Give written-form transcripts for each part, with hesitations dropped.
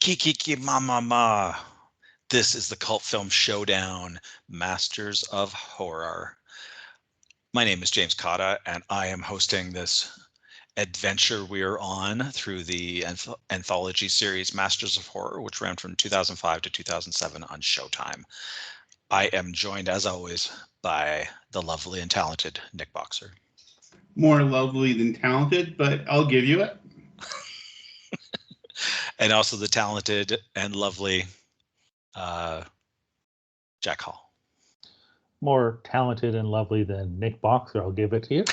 Kiki mama ma. This is the Cult Film Showdown, Masters of Horror. My name is James Cotta, and I am hosting this adventure we're on through the anthology series Masters of Horror, which ran from 2005 to 2007 on Showtime. I am joined, as always, by the lovely and talented Nick Boxer. More lovely than talented, but I'll give you it. And also the talented and lovely Jack Hall. More talented and lovely than Nick Boxer, I'll give it to you.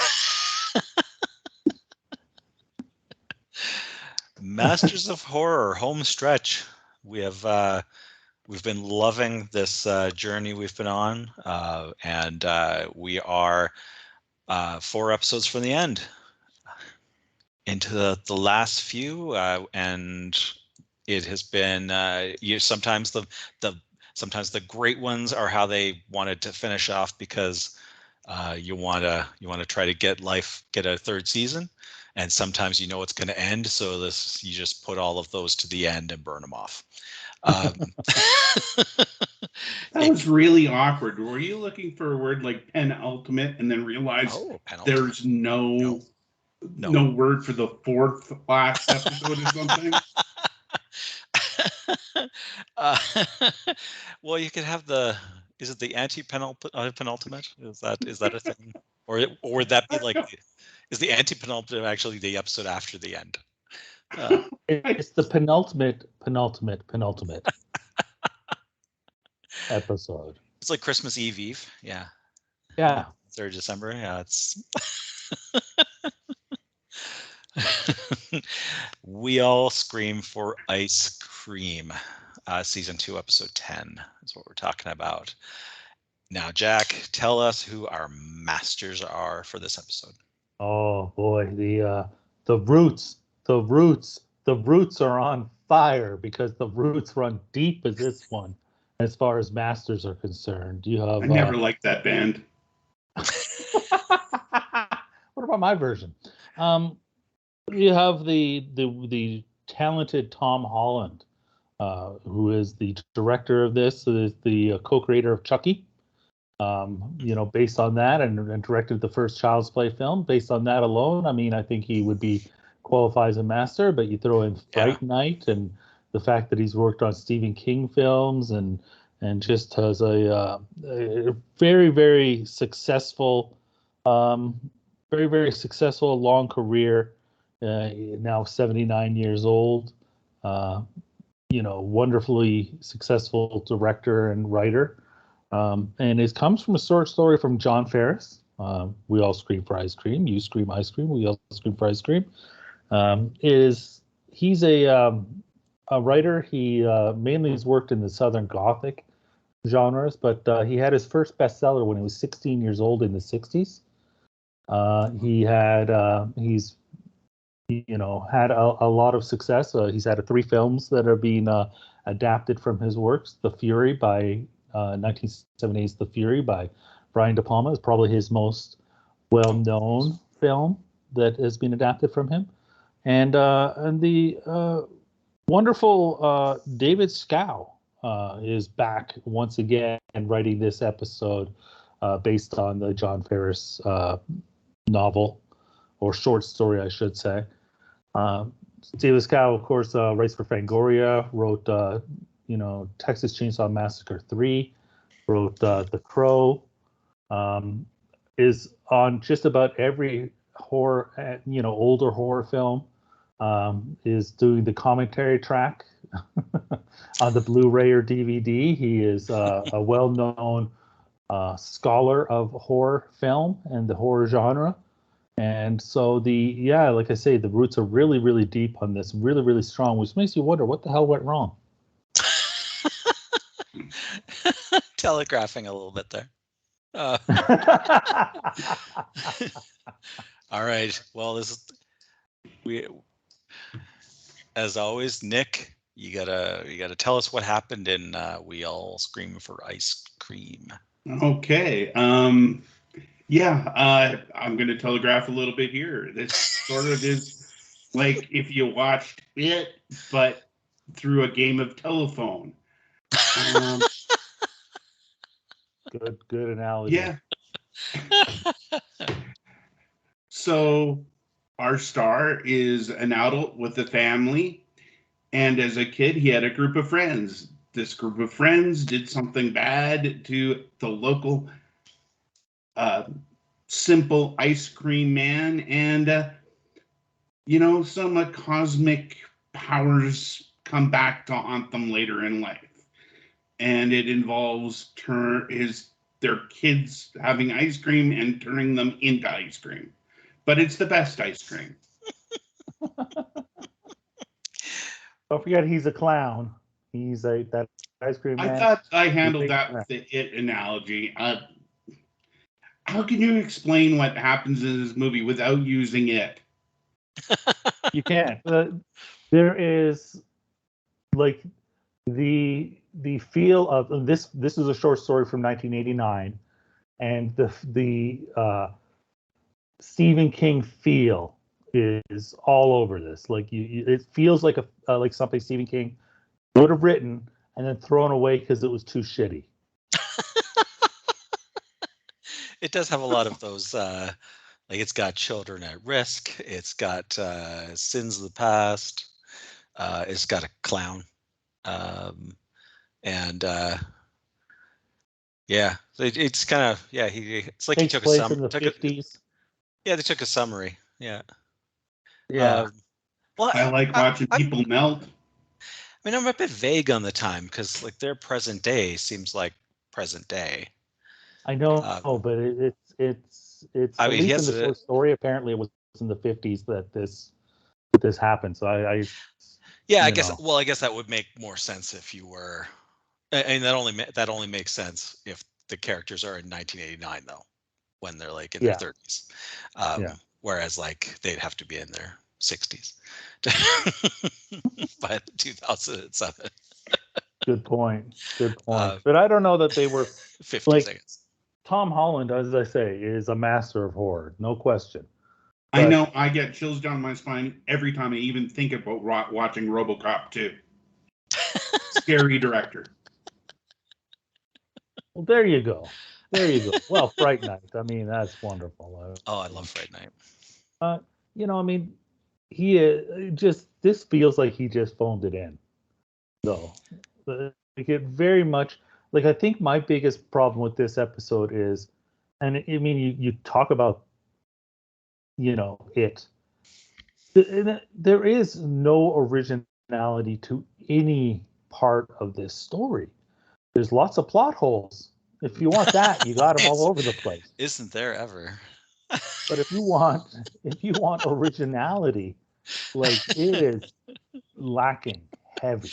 Masters of Horror, home stretch. We've been loving this journey we've been on, and we are 4 episodes from the end, into the last few, and it has been sometimes the great ones are how they wanted to finish off, because you want to try to get a third season, and sometimes you know it's going to end, so you just put all of those to the end and burn them off. That was really awkward. Were you looking for a word like penultimate and then realized there's no word for the fourth last episode or something? Well, you could have is it the anti-penultimate? Is that a thing? Or would that be like, is the anti-penultimate actually the episode after the end? It's the penultimate episode. It's like Christmas Eve. Yeah. 3rd December. Yeah, it's We All Scream for Ice Cream. Season 2, episode 10 is what we're talking about. Now, Jack, tell us who our masters are for this episode. Oh boy, the roots are on fire, because the roots run deep as this one, as far as masters are concerned. You have I never liked that band. What about my version? You have the talented Tom Holland, who is the director of this, is the co-creator of Chucky. Based on that, and directed the first Child's Play film. Based on that alone, I think he would be qualified as a master. But you throw in Fright Night and the fact that he's worked on Stephen King films and just has a very, very successful, long career. Now 79 years old. Wonderfully successful director and writer. And it comes from a short story from John Farris. We all scream for ice cream. You scream ice cream. We all scream for ice cream. He's a writer. He mainly has worked in the Southern Gothic genres, but he had his first bestseller when he was 16 years old in the 60s. He's had a lot of success. He's had 3 films that are being adapted from his works. The Fury by 1978's The Fury by Brian De Palma is probably his most well-known film that has been adapted from him. And the wonderful David Schow is back once again writing this episode based on the John Farris novel, or short story, I should say. David Schow, of course, writes for Fangoria, wrote Texas Chainsaw Massacre 3, wrote The Crow, is on just about every horror, older horror film, is doing the commentary track on the Blu-ray or DVD. He is a well-known scholar of horror film and the horror genre. And so like I say, the roots are really, really deep on this, really, really strong, which makes you wonder what the hell went wrong. Telegraphing a little bit there. All right. Well, as always, Nick, you gotta tell us what happened in We All Scream for Ice Cream. Okay. I'm going to telegraph a little bit here. This sort of is like if you watched it, but through a game of telephone. Good analogy. Yeah. So our star is an adult with a family, and as a kid, he had a group of friends. This group of friends did something bad to the local simple ice cream man, and some cosmic powers come back to haunt them later in life. And it involves their kids having ice cream and turning them into ice cream. But it's the best ice cream. Don't forget, he's a clown. He's that ice cream man. I thought I handled that with the It analogy. How can you explain what happens in this movie without using it? You can't. There is like the feel of this. This is a short story from 1989, and the Stephen King feel is all over this. Like it feels like like something Stephen King would have written and then thrown away because it was too shitty. It does have a lot of those. Like it's got children at risk. It's got sins of the past. It's got a clown, and yeah, it's kind of It's like he took a summary. In the 50s. Yeah, they took a summary. Yeah. Yeah. Well, I like watching people melt. I mean, I'm a bit vague on the time because like their present day seems like present day. I know, but it's at least in the short story. Apparently, it was in the 50s that this happened. So I guess that would make more sense if you were, and that only makes sense if the characters are in 1989 though, when they're like in their 30s. Whereas like they'd have to be in their 60s by 2007. Good point. But I don't know that they were 50s, I guess. Tom Holland, as I say, is a master of horror, no question. But I know I get chills down my spine every time I even think about watching RoboCop 2. Scary director. Well, there you go. Well, Fright Night. I mean, that's wonderful. I love Fright Night. I mean, he this feels like he just phoned it in, though. Like it very much. Like I think my biggest problem with this episode is, and I mean, you talk about, it. There is no originality to any part of this story. There's lots of plot holes. If you want that, you got them all over the place. Isn't there ever? But if you want originality, like it is lacking heavy.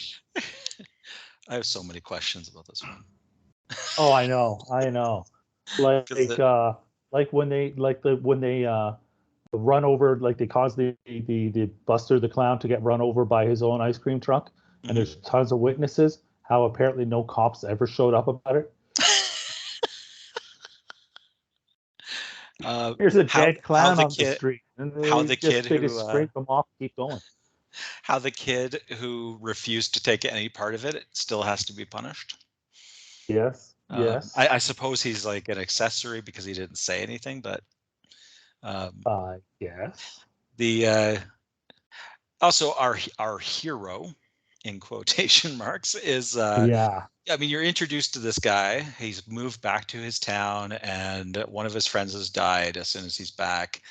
I have so many questions about this one. Oh, I know. Like when they run over, like they cause the Buster the Clown to get run over by his own ice cream truck, and there's tons of witnesses. How apparently no cops ever showed up about it. Here's a dead clown on the street. And how the kid who scrape them off, keep going. How the kid who refused to take any part of it still has to be punished. Yes. I suppose he's like an accessory because he didn't say anything, but yes. The also our hero, in quotation marks, is I mean, you're introduced to this guy. He's moved back to his town, and one of his friends has died as soon as he's back.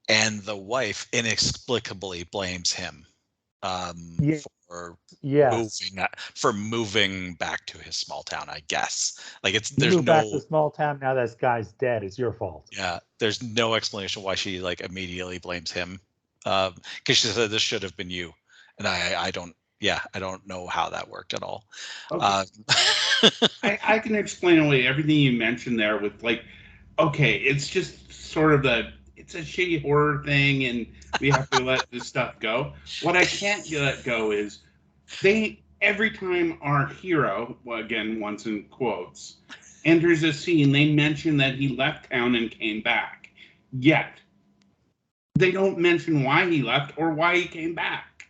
And the wife inexplicably blames him for moving back to his small town. I guess there's no back to the small town now. That guy's dead. It's your fault. Yeah, there's no explanation why she immediately blames him because she said this should have been you, and I don't. Yeah, I don't know how that worked at all. Okay. I can explain away everything you mentioned there with it's just sort of it's a shitty horror thing and we have to let this stuff go. What I can't let go is every time our hero, again, once in quotes, enters a scene, they mention that he left town and came back. Yet, they don't mention why he left or why he came back.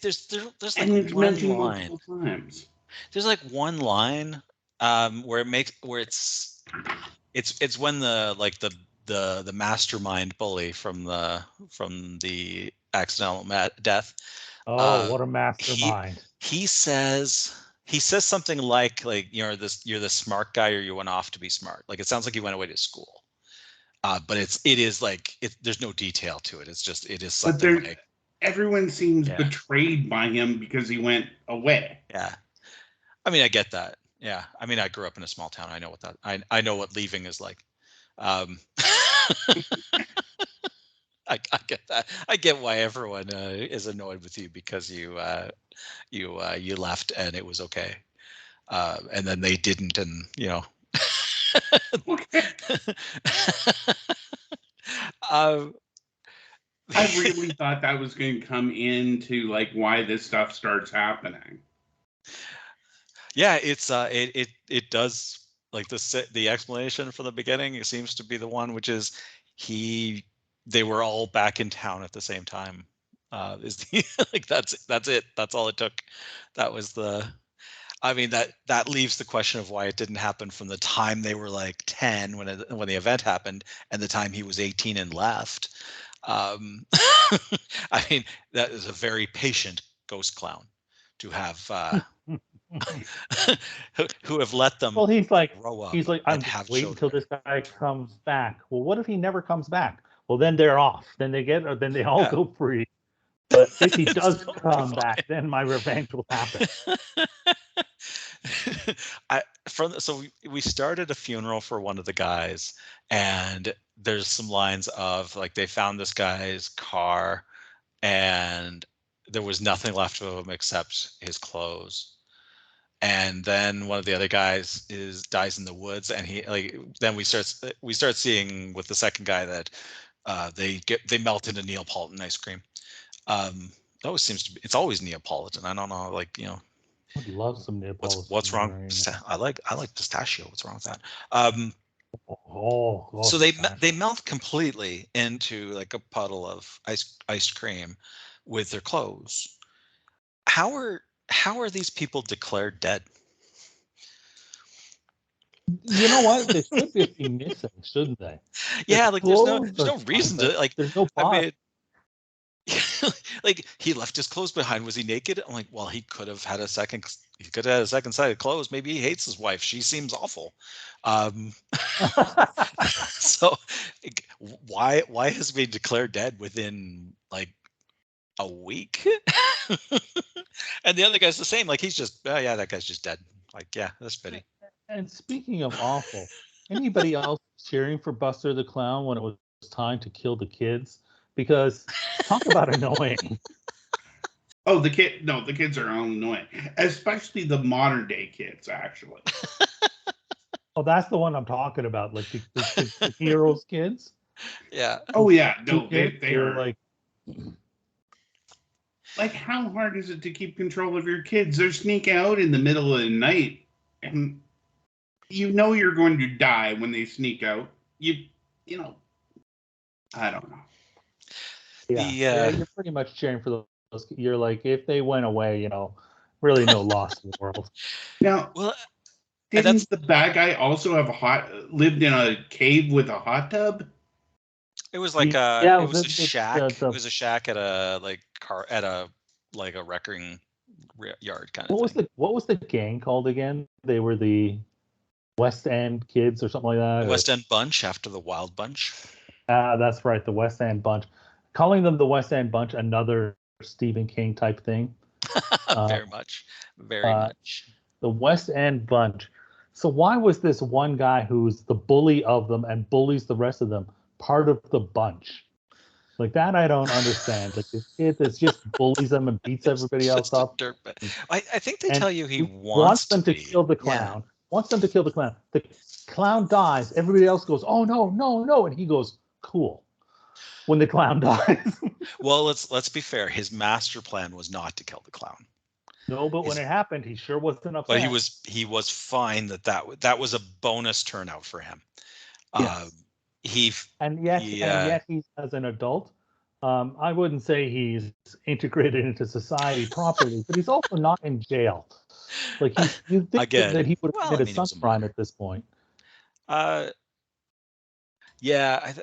there's like and it's one mentioned line. multiple times. There's like one line where it's when the mastermind bully from the accidental death. Oh, what a mastermind! He says something like you're the smart guy, or you went off to be smart. Like, it sounds like he went away to school. But it is like there's no detail to it. It is something like everyone seems betrayed by him because he went away. Yeah. I mean, I get that. Yeah. I mean, I grew up in a small town. I know what I know what leaving is like. I get that. I get why everyone is annoyed with you because you left and it was okay. And then they didn't, and I really thought that was going to come into like why this stuff starts happening. Yeah, it does, like the explanation from the beginning. It seems to be the one, which is they were all back in town at the same time. Like that's it. That's all it took. That was I mean, that leaves the question of why it didn't happen from the time they were like 10 when the event happened and the time he was 18 and left. I mean, that is a very patient ghost clown to have who have let them grow up. He's like, I'm waiting until this guy comes back. Well, what if he never comes back? Well, then they're off. Then they all go free. But if he does come back, then my revenge will happen. So we started a funeral for one of the guys, and there's some lines of like they found this guy's car, and there was nothing left of him except his clothes. And then one of the other guys dies in the woods, and then we start seeing with the second guy that they melt into Neapolitan ice cream. It always seems to be. It's always Neapolitan. I don't know, like I'd love some Neapolitan. What's wrong? I like pistachio. What's wrong with that? So they melt completely into like a puddle of ice cream with their clothes. How are these people declared dead? You know what? They should be missing, shouldn't they? Yeah, like there's no reason to like. There's no body. I mean, like he left his clothes behind. Was he naked? I'm like, well, he could have had a second. He could have had a second set of clothes. Maybe he hates his wife. She seems awful. So why has he been declared dead within like a week? And the other guy's the same. Like he's just, oh yeah, that guy's just dead. Like, yeah, that's pity. And speaking of awful, anybody else cheering for Buster the Clown when it was time to kill the kids? Because talk about annoying. Oh, the kids are annoying, especially the modern day kids, actually. Oh, that's the one I'm talking about, like the heroes' kids. Yeah. Oh yeah, no, they're like, how hard is it to keep control of your kids? They're sneaking out in the middle of the night, and you're going to die when they sneak out. You know, I don't know. Yeah, you're pretty much cheering for those. You're like, if they went away, really no loss in the world. Now, didn't the bad guy also have lived in a cave with a hot tub? It was like it was a shack. It was a shack at a a wrecking yard kind of thing. What was the gang called again? They were the West End Kids or something like that. The West End Bunch, after the Wild Bunch. That's right, the West End Bunch. Calling them the West End Bunch, another Stephen King type thing. Very much. The West End Bunch. So why was this one guy who's the bully of them and bullies the rest of them part of the bunch? Like that, I don't understand. Like this kid that just bullies them and beats everybody else up. I think they tell you he wants them to kill the clown. Wants them to kill the clown. The clown dies. Everybody else goes, "Oh no, no, no!" And he goes, "Cool." When the clown dies. Well, let's be fair. His master plan was not to kill the clown. No, but when it happened, he sure wasn't upset. But he was fine. That was a bonus turnout for him. Yes. And yet he's, as an adult, I wouldn't say he's integrated into society properly, but he's also not in jail. Like you think Again, that he would have committed some crime minor. at this point. Yeah,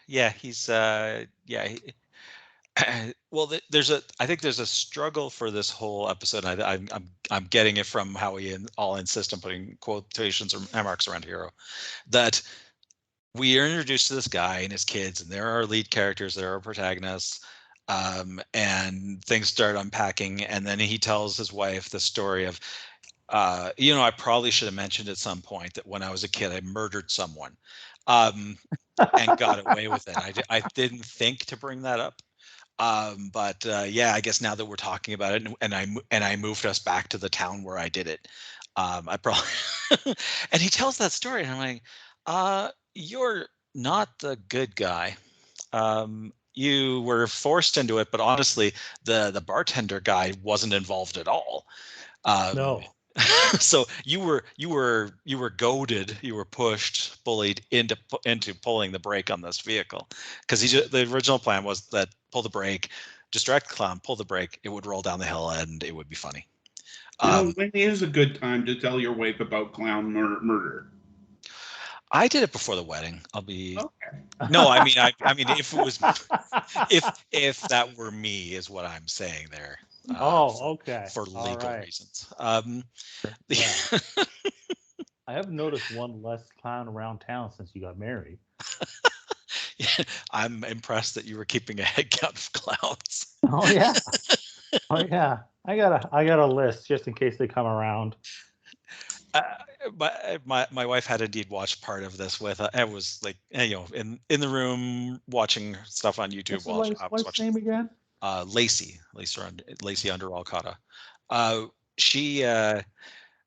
yeah, he's well, I think there's a struggle for this whole episode. I'm getting it from how we all insist on putting quotations or marks around hero, that we are introduced to this guy and his kids, and they're our lead characters, they're our protagonists, and things start unpacking, and then he tells his wife the story of, I probably should have mentioned at some point that when I was a kid, I murdered someone, and got away with it. I didn't think to bring that up. But yeah, I guess now that we're talking about it, and I moved us back to the town where I did it, I probably and he tells that story, and I'm like, you're not the good guy. You were forced into it, but honestly, the bartender guy wasn't involved at all. No. So you were goaded, you were pushed, bullied into pulling the brake on this vehicle, because the original plan was that pull the brake, distract the clown, pull the brake, it would roll down the hill, and it would be funny. When is a good time to tell your wife about clown murder? I did it before the wedding. I'll be okay. No, I mean if it was if that were me is what I'm saying there. Okay. For legal reasons. Yeah. I have noticed one less clown around town since you got married. I'm impressed that you were keeping a head count of clowns. Oh yeah. Oh yeah. I got a list just in case they come around. My wife had indeed watched part of this with. I was like, in the room watching stuff on YouTube. What's the wife's name again? Lacey under Alcata.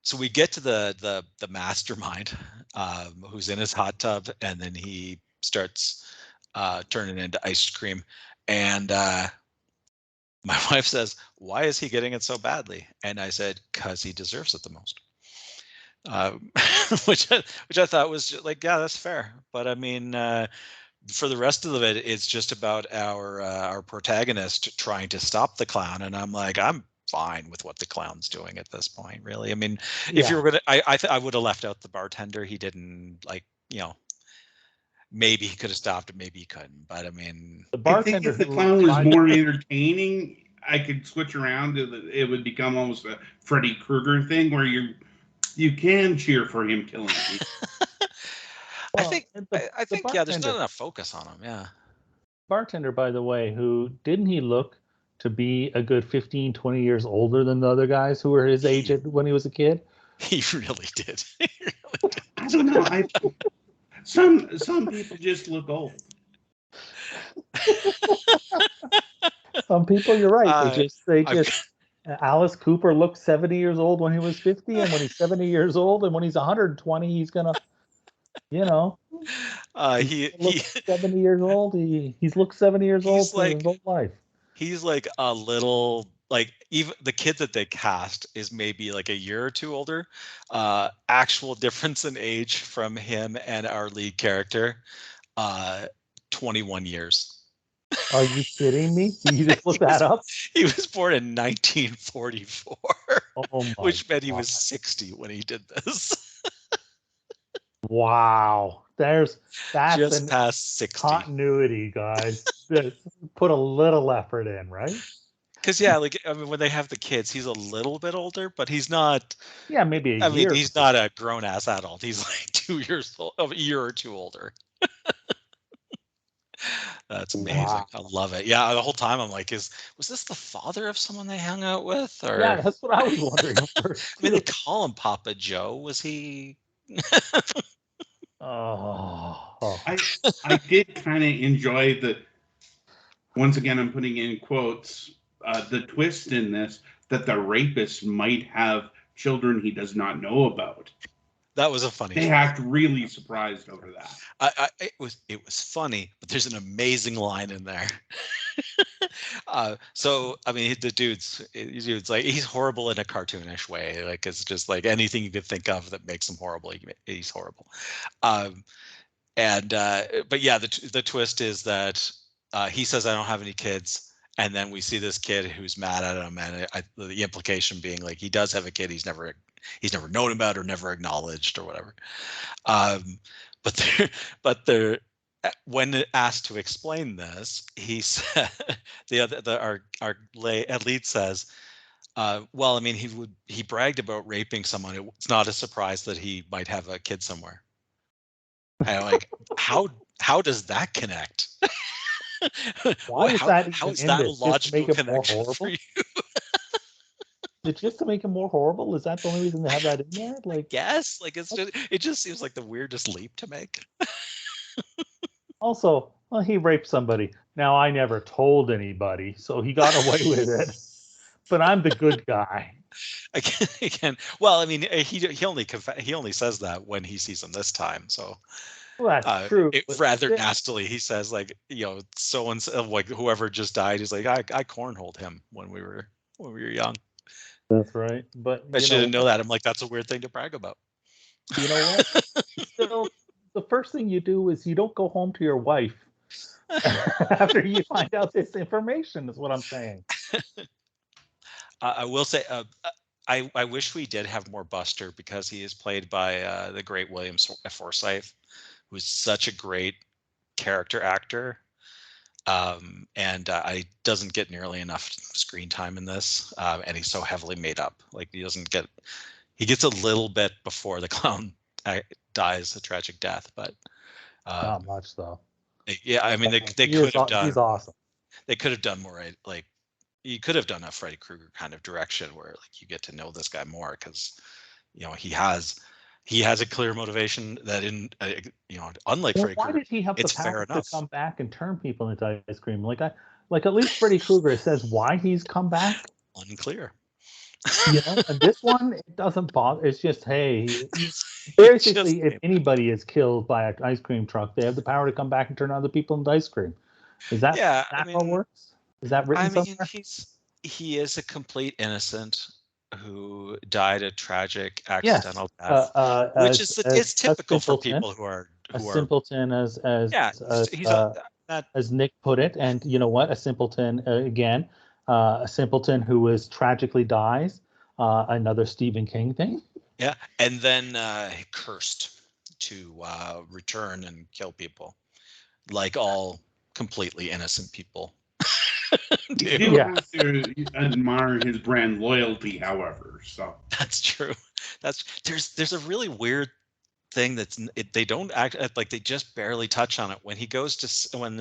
So we get to the mastermind, who's in his hot tub, and then he starts turning into ice cream, and my wife says, "Why is he getting it so badly?" And I said, "'Cause he deserves it the most." Which I thought was just like, yeah, that's fair. But I mean, for the rest of it, it's just about our protagonist trying to stop the clown, and I'm like, I'm fine with what the clown's doing at this point, really. I mean, if you were gonna, I would have left out the bartender. He didn't, like, maybe he could have stopped it, maybe he couldn't. But I mean, the bartender. I think if the clown was more entertaining, I could switch around to it would become almost a Freddy Krueger thing where you can cheer for him killing people. I think yeah, there's not enough focus on him. Yeah. Bartender, by the way, who didn't he look to be a good 15, 20 years older than the other guys who were his age when he was a kid? He really did. I don't know. Some people just look old. Some people, you're right. They just. Alice Cooper looked 70 years old when he was 50, and when he's 70 years old, and when he's 120, he's gonna, he's 70 years old. He's looked 70 years old for his whole life. He's like a little, like, even the kid that they cast is maybe like a year or two older. Actual difference in age from him and our lead character, 21 years. Are you kidding me? You just look that up? He was born in 1944, which meant he was 60 when he did this. Wow. That's just past 60. Continuity, guys. Put a little effort in, right? Because yeah, like, I mean, when they have the kids, he's a little bit older, but he's not. Yeah, maybe a year. I mean, he's not a grown-ass adult. He's like 2 years old, a year or two older. That's amazing. Wow. I love it. Yeah, the whole time I'm like, was this the father of someone they hung out with? Or yeah, that's what I was wondering. I mean, they call him Papa Joe. Was he? I did kind of enjoy once again, I'm putting in quotes, the twist in this, that the rapist might have children he does not know about. That was a funny. They act really surprised over that. It was funny, but there's an amazing line in there. So I mean, the dude's like, he's horrible in a cartoonish way. Like, it's just like anything you could think of that makes him horrible. He's horrible. But yeah, the twist is that he says, I don't have any kids. And then we see this kid who's mad at him, and the implication being like he does have a kid he's never known about or never acknowledged or whatever. But they're when asked to explain this, he said our lead says, well, I mean, he bragged about raping someone. It's not a surprise that he might have a kid somewhere. And I'm like, how does that connect? Why is that? How is that a logical connection for you? Just to make it more horrible? Is that the only reason they have that in there? Like, yes, like it just seems like the weirdest leap to make. Also, well, he raped somebody. Now, I never told anybody, so he got away with it. But I'm the good guy. Again, well, I mean, he only says that when he sees him this time. So well, that's true. Rather nastily, he says, like, so and so, like whoever just died, he's like, I cornholed him when we were young. That's right. But I shouldn't know that. I'm like, that's a weird thing to brag about. You know what? Still, the first thing you do is you don't go home to your wife after you find out this information, is what I'm saying. I will say, I wish we did have more Buster, because he is played by the great William Forsythe, who's such a great character actor. And I doesn't get nearly enough screen time in this, and he's so heavily made up. Like he gets a little bit before the clown dies a tragic death, but not much though. Yeah, I mean they could have done. He's awesome. They could have done more. Like you could have done a Freddy Krueger kind of direction where like you get to know this guy more, because he has a clear motivation that unlike Freddy Krueger, why did he have the power to come back and turn people into ice cream? Like at least Freddy Krueger says why he's come back. Unclear. And this one, it doesn't bother. It's just, hey, basically, if anybody is killed by an ice cream truck, they have the power to come back and turn other people into ice cream. Is that how it works? Is that written somewhere? He is a complete innocent who died a tragic accidental death, which is typical for people who are simpleton, as Nick put it. And you know what? A simpleton again. A simpleton who tragically dies. Another Stephen King thing. Yeah, and then cursed to return and kill people, like all completely innocent people. You do have to admire his brand loyalty, however. So that's true. There's a really weird thing they don't act like, they just barely touch on it when he goes to when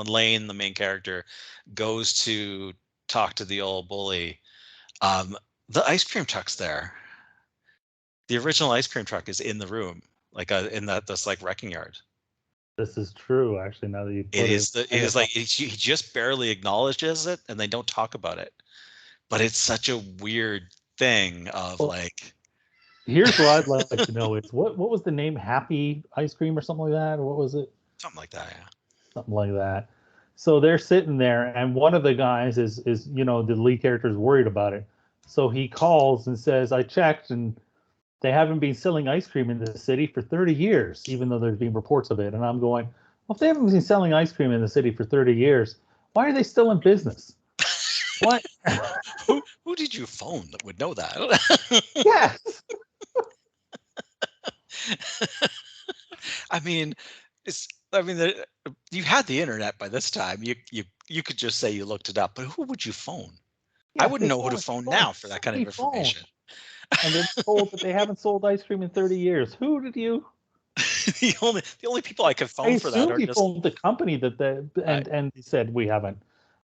Lane, the main character, goes to talk to the old bully. The ice cream truck's there. The original ice cream truck is in the room, like in this like wrecking yard. This is true, actually. Now that you put it is like he just barely acknowledges it, and they don't talk about it. But it's such a weird thing of like. Here's what I'd like to know: it's what was the name? Happy Ice Cream or something like that? Or what was it? Something like that, yeah. Something like that. So they're sitting there, and one of the guys is the lead character is worried about it. So he calls and says, "I checked, and they haven't been selling ice cream in the city for 30 years, even though there's been reports of it." And I'm going, well, if they haven't been selling ice cream in the city for 30 years, why are they still in business? What? Who did you phone that would know that? Yes. I mean, you had the internet by this time. You could just say you looked it up, but who would you phone? Yeah, I wouldn't know who to phone now for that kind of information. And they're told that they haven't sold ice cream in 30 years. Who did you? the only people I could phone for that are just phoned the company and they said we haven't.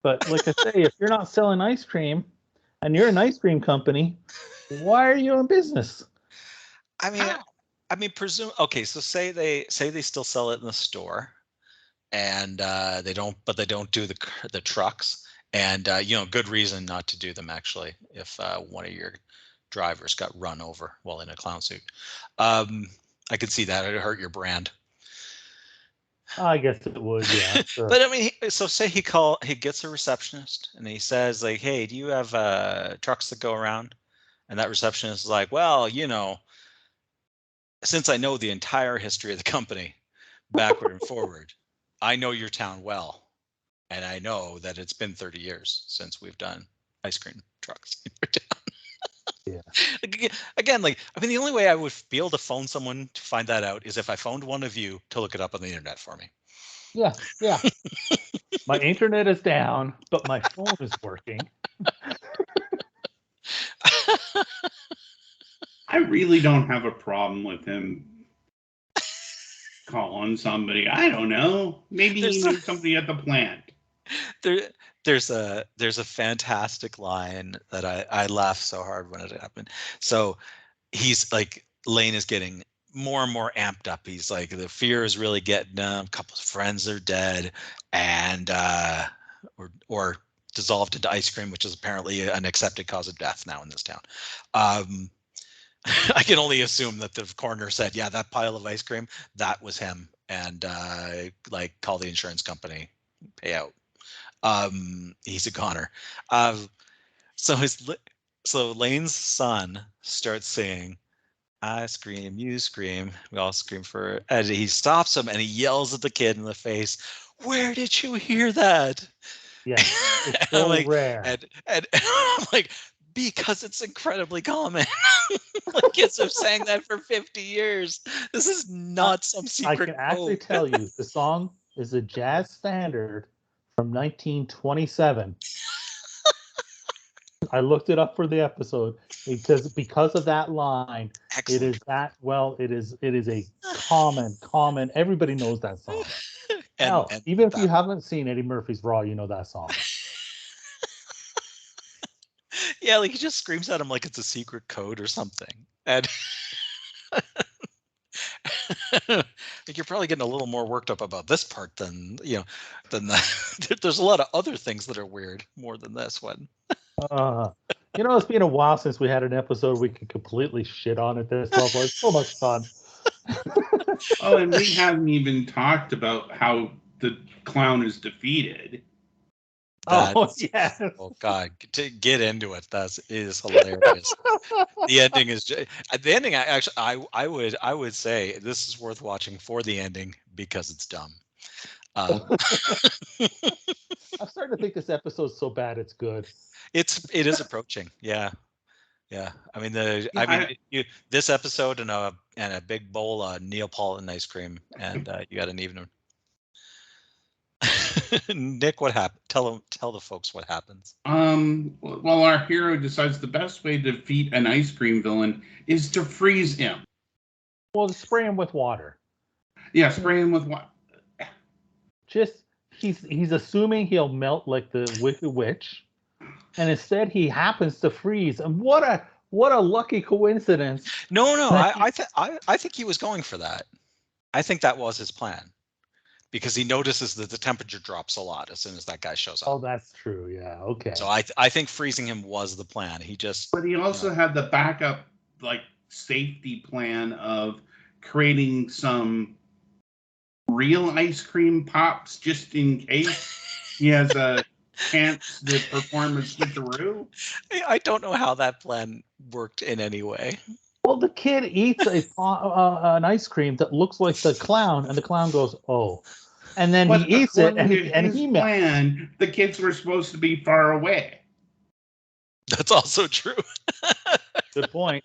But like I say, if you're not selling ice cream and you're an ice cream company, why are you in business? I mean, presume. Okay, so say they still sell it in the store, and they don't do the trucks, and good reason not to do them actually. If one of your drivers got run over while in a clown suit, I could see that it'd hurt your brand. I guess it would, yeah. Sure. But I mean, so say he gets a receptionist and he says like, "Hey, do you have trucks that go around?" And that receptionist is like, "Well, since I know the entire history of the company, backward and forward, I know your town well. and I know that it's been 30 years since we've done ice cream trucks. Yeah. Again, like, I mean, the only way I would be able to phone someone to find that out is if I phoned one of you to look it up on the internet for me. Yeah, yeah. My internet is down, but my phone is working. I really don't have a problem with him calling somebody. I don't know. Maybe he knew somebody at the plant. There's a fantastic line that I laughed so hard when it happened. So he's like, Lane is getting more and more amped up. He's like, the fear is really getting him. A couple of friends are dead, and or dissolved into ice cream, which is apparently an accepted cause of death now in this town. I can only assume that the coroner said, yeah, that pile of ice cream, that was him, and like, call the insurance company, pay out. He's a goner. So Lane's son starts saying, I scream, you scream, we all scream for it. And he stops him and he yells at the kid in the face, where did you hear that? Yeah, it's so like, rare. And I'm like, because it's incredibly common. Like, kids have sang that for 50 years. This is not some secret I can actually tell you, the song is a jazz standard from 1927. I looked it up for the episode because of that line. Excellent. It is that, well, it is a common. Everybody knows that song. And even if you haven't seen Eddie Murphy's Raw, you know that song. Yeah, like, he just screams at him like it's a secret code or something. And like, you're probably getting a little more worked up about this part than the. There's a lot of other things that are weird more than this one. It's been a while since we had an episode we could completely shit on at this level. It's so much fun. Oh, and we haven't even talked about how the clown is defeated. Yes. Oh God, to get into it, that is hilarious. The ending is the ending. I would say this is worth watching for the ending because it's dumb. I'm starting to think this episode's so bad it's good. It is approaching. Yeah. I mean this episode and a big bowl of Neapolitan ice cream, and you got an evening. Nick, what happened? Tell the folks what happens. Well, our hero decides the best way to defeat an ice cream villain is to freeze him. Well, to spray him with water. Yeah, spray him with water. Just he's assuming he'll melt like the Wicked Witch, and instead he happens to freeze. And what a lucky coincidence! No, I think he was going for that. I think that was his plan. Because he notices that the temperature drops a lot as soon as that guy shows up. Oh, that's true. Yeah. Okay. So I think freezing him was the plan. But he also had the backup, like, safety plan of creating some real ice cream pops just in case he has a chance to perform a switcheroo. I don't know how that plan worked in any way. Well, the kid eats an ice cream that looks like the clown, and the clown goes, "Oh," and then he eats it, and he melts. The kids were supposed to be far away. That's also true. Good point.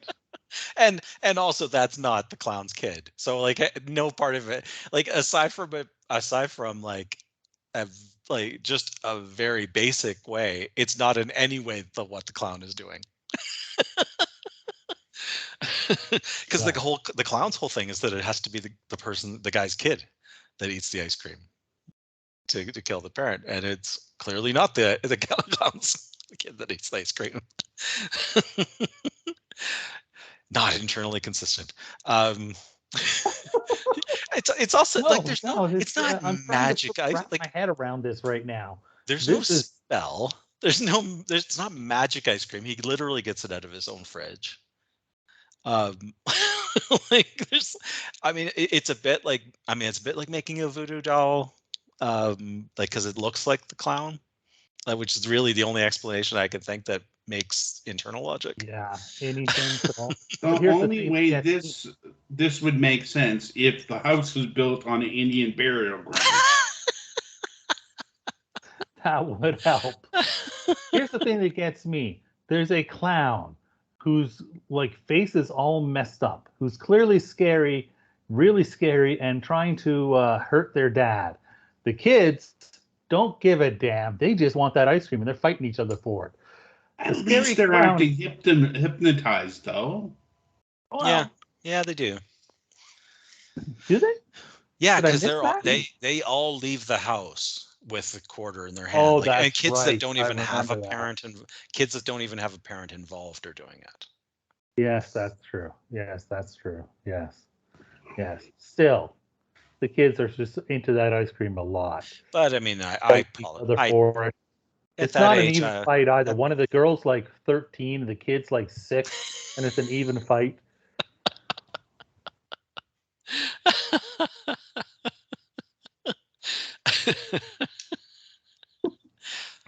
And also, that's not the clown's kid. So, like, no part of it, like, aside from like just a very basic way, it's not in any way what the clown is doing. Because the clown's whole thing is that it has to be the guy's kid that eats the ice cream to kill the parent, and it's clearly not the clown's kid that eats the ice cream. Not internally consistent. It's also it's not magic. I'm trying to wrap my head around this right now. There's no spell. There's not magic ice cream. He literally gets it out of his own fridge. It's a bit like making a voodoo doll, because it looks like the clown, which is really the only explanation I can think that makes internal logic. Yeah, anything. The only way this would make sense if the house was built on an Indian burial ground. that would help. Here's the thing that gets me. There's a clown whose like face is all messed up, who's clearly scary, really scary, and trying to hurt their dad. The kids don't give a damn. They just want that ice cream, and they're fighting each other for it. At least they're acting hypnotized, though. Well, yeah, they do. Do they? Yeah, because they all leave the house with the quarter in their hand. Oh, that's and kids right. that don't even have a parent and kids that don't even have a parent involved are doing it. Yes, that's true. Yes, that's true. Yes. Still, the kids are just into that ice cream a lot. But I mean, I for it. It's not an even fight either. One of the girls like 13, and the kid's like 6, and it's an even fight.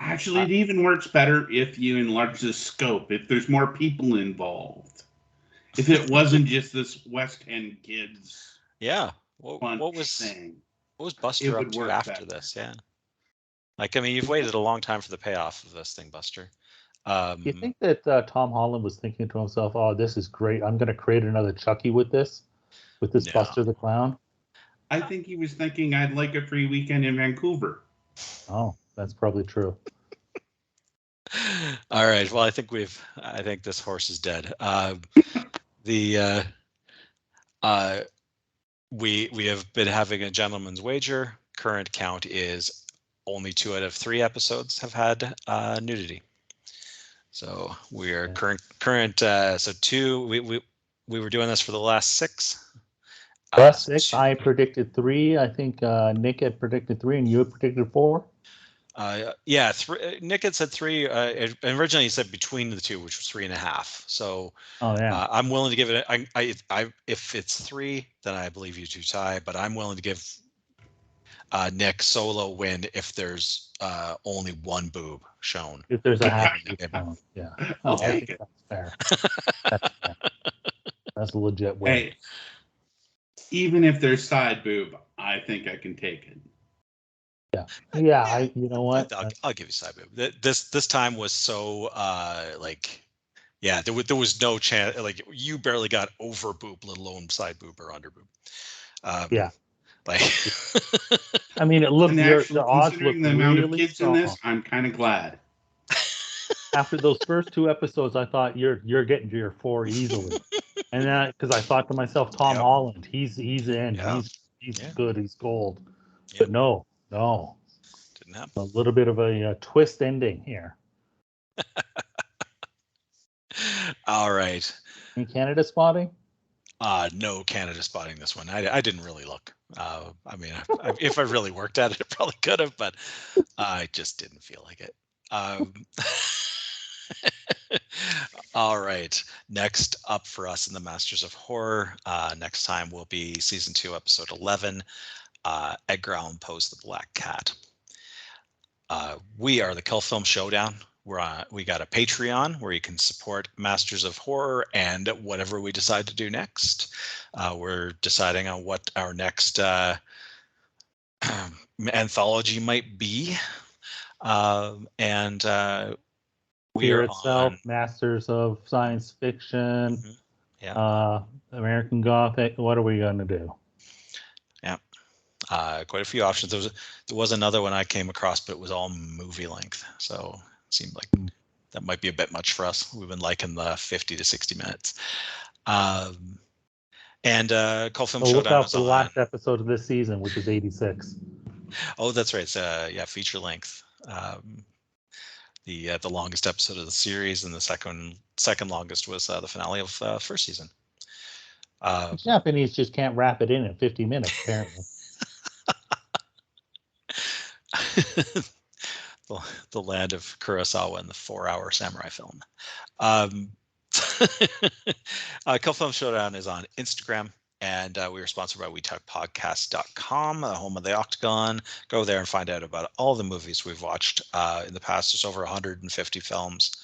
Actually, it even works better if you enlarge the scope, if there's more people involved. If it wasn't just this West End kids. Yeah. What was Buster up to after this? Yeah. Like, I mean, you've waited a long time for the payoff of this thing, Buster. You think that Tom Holland was thinking to himself, "Oh, this is great. I'm going to create another Chucky with this Buster the Clown"? I think he was thinking, "I'd like a free weekend in Vancouver." Oh, that's probably true. All right. Well, I think this horse is dead. We have been having a gentleman's wager. Current count is only 2 out of 3 episodes have had nudity. So we are current. So 2. We were doing this for the last 6. Last 6. I predicted 3. I think Nick had predicted 3, and you had predicted 4. Yeah, Nick had said 3. Originally he said between the 2, which was 3.5. So I'm willing to give it. If it's 3, then I believe you 2 tie. But I'm willing to give Nick solo win if there's only 1 boob shown. If there's a half boob shown, yeah. I'll take it. That's fair. That's a legit win. Hey, even if there's side boob, I think I can take it. Yeah. You know what? I'll give you side boob. This time was so there was no chance. Like, you barely got over boob, let alone side boob or under boob. I mean, it looked the odds look considering the amount of kids strong. in this, I'm kind of glad. After those first 2 episodes, I thought you're getting to your 4 easily, and then because I thought to myself, Tom Holland, he's in, he's good, he's gold, but no, didn't happen. A little bit of a twist ending here. All right. Any Canada spotting? No Canada spotting this one. I didn't really look. I mean, if I really worked at it, I probably could have, but I just didn't feel like it. All right. Next up for us in the Masters of Horror, next time will be season 2, episode 11, Edgar Allan Poe's The Black Cat. We are the Cult Film Showdown. We got a Patreon where you can support Masters of Horror and whatever we decide to do next. We're deciding on what our next anthology might be. Fear Itself, Masters of Science Fiction, American Gothic. What are we going to do? Yeah, quite a few options. There was another one I came across, but it was all movie length, so it seemed like that might be a bit much for us. We've been liking the 50 to 60 minutes. Cult Film Showdown. Look out for the last episode of this season, which is 86. Oh, that's right. It's feature length. The longest episode of the series, and the second longest was the finale of first season. The Japanese just can't wrap it in 50 minutes, apparently. the land of Kurosawa and the 4-hour samurai film. Cult Film Showdown is on Instagram. And we are sponsored by WeTalkPodcast.com, the home of the Octagon. Go there and find out about all the movies we've watched in the past. There's over 150 films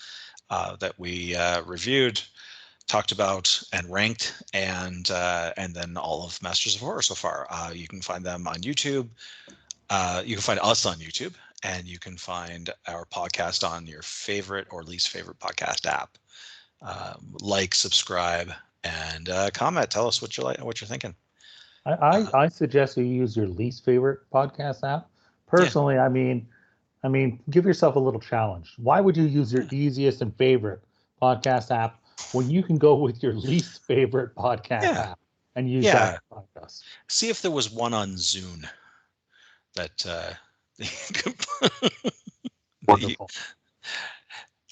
that we reviewed, talked about, and ranked, and then all of Masters of Horror so far. You can find them on YouTube. You can find us on YouTube, and you can find our podcast on your favorite or least favorite podcast app. Like, subscribe, and comment. Tell us what you're thinking. I suggest you use your least favorite podcast app. Personally, yeah. I mean, give yourself a little challenge. Why would you use your easiest and favorite podcast app when you can go with your least favorite podcast app and use that podcast? See if there was one on Zune that Wonderful.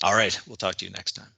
All right, we'll talk to you next time.